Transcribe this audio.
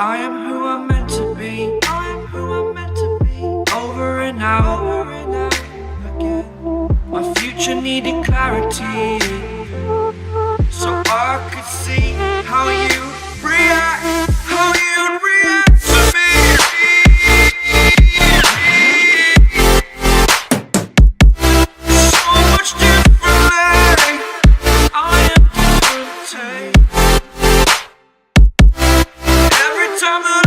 I am who I'm meant to be. I am who I'm meant to be. Over and out again. My future needed clarity, so I could see how you react, how you react to me. So much differently. I am different. Every time that